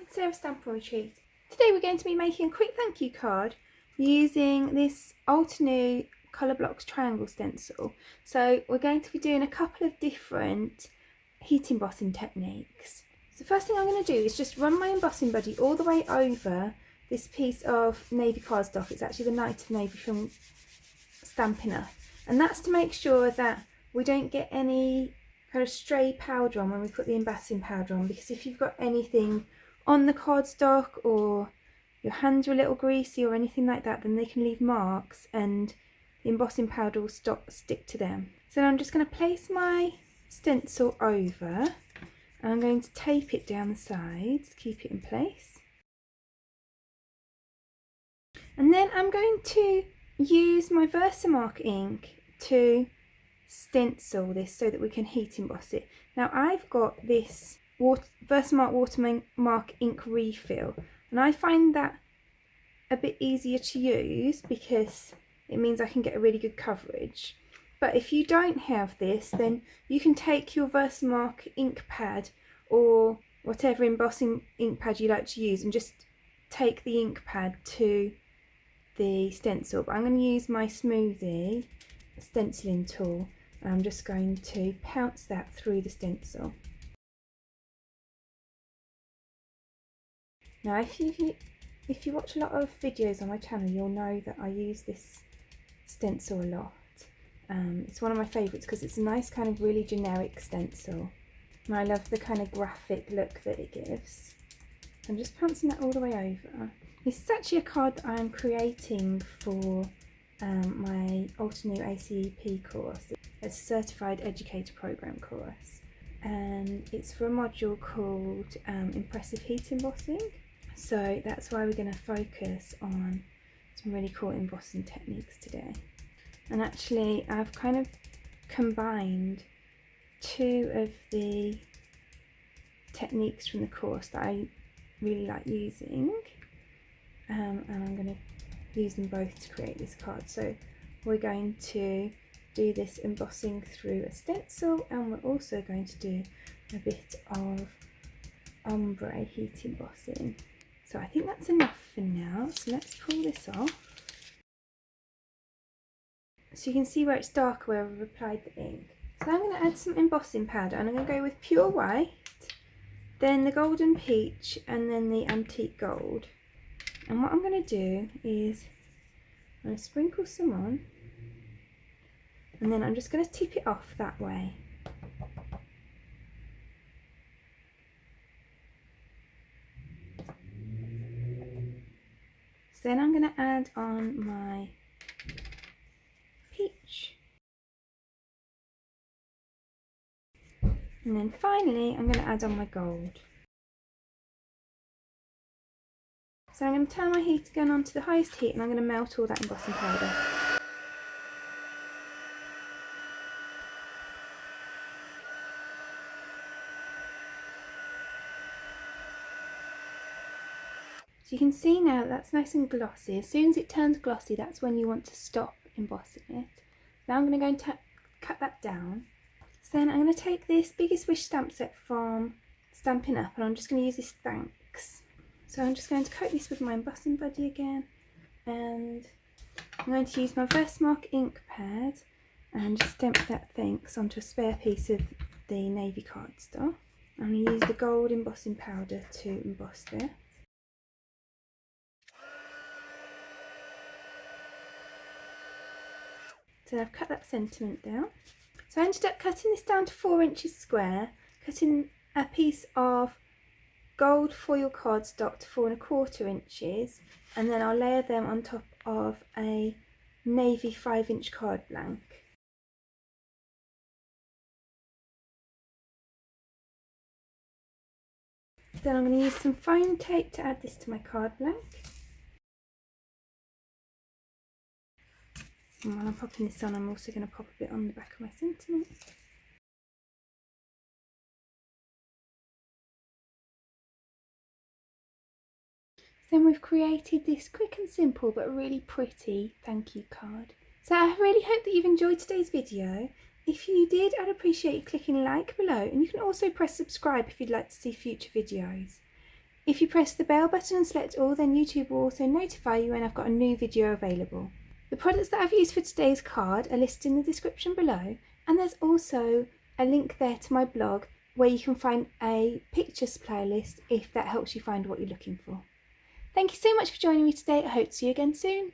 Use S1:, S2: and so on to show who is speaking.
S1: to Sarah's Stamp Retreat. Today we're going to be making a quick thank you card using this Altenew Colour Blocks Triangle stencil. So we're going to be doing a couple of different heat embossing techniques. So the first thing I'm going to do is just run my embossing buddy all the way over this piece of navy cardstock. It's actually the Night of Navy from Stampin' Up, and that's to make sure that we don't get any kind of stray powder on when we put the embossing powder on, because if you've got anything on the cardstock or your hands are a little greasy or anything like that, then they can leave marks and the embossing powder will stick to them. So now I'm just going to place my stencil over and I'm going to tape it down the sides, keep it in place. And then I'm going to use my VersaMark ink to stencil this so that we can heat emboss it. Now I've got this VersaMark Watermark ink refill, and I find that a bit easier to use because it means I can get a really good coverage. But if you don't have this, then you can take your VersaMark ink pad or whatever embossing ink pad you like to use and just take the ink pad to the stencil. But I'm going to use my Smoothie stenciling tool and I'm just going to pounce that through the stencil. Now if you watch a lot of videos on my channel, you'll know that I use this stencil a lot. It's one of my favourites because it's a nice kind of really generic stencil, and I love the kind of graphic look that it gives. I'm just pouncing that all the way over. This is actually a card that I'm creating for my Altenew ACEP course. It's a Certified Educator Programme course, and it's for a module called Impressive Heat Embossing. So that's why we're going to focus on some really cool embossing techniques today. And actually I've kind of combined two of the techniques from the course that I really like using, and I'm going to use them both to create this card. So we're going to do this embossing through a stencil, and we're also going to do a bit of ombre heat embossing. So I think that's enough for now, so let's pull this off. So you can see where it's darker where I've applied the ink. So I'm going to add some embossing powder, and I'm going to go with pure white, then the golden peach, and then the antique gold. And what I'm going to do is I'm going to sprinkle some on, and then I'm just going to tip it off that way. So then I'm going to add on my peach. And then finally I'm going to add on my gold. So I'm going to turn my heater gun on to the highest heat, and I'm going to melt all that embossing powder. So you can see now that's nice and glossy. As soon as it turns glossy, that's when you want to stop embossing it. Now I'm going to go and cut that down. So then I'm going to take this Biggest Wish stamp set from Stampin' Up, and I'm just going to use this Thanks. So I'm just going to coat this with my embossing buddy again, and I'm going to use my VersaMark ink pad and just stamp that Thanks onto a spare piece of the navy cardstock. I'm going to use the gold embossing powder to emboss this. So I've cut that sentiment down. So I ended up cutting this down to 4 inches square, cutting a piece of gold foil cardstock to 4 1/4 inches, and then I'll layer them on top of a navy 5-inch card blank. So then I'm going to use some foam tape to add this to my card blank. And while I'm popping this on, I'm also going to pop a bit on the back of my sentiment. Then we've created this quick and simple but really pretty thank you card. So I really hope that you've enjoyed today's video. If you did, I'd appreciate you clicking like below, and you can also press subscribe if you'd like to see future videos. If you press the bell button and select all, then YouTube will also notify you when I've got a new video available. The products that I've used for today's card are listed in the description below, and there's also a link there to my blog where you can find a pictures playlist if that helps you find what you're looking for. Thank you so much for joining me today. I hope to see you again soon.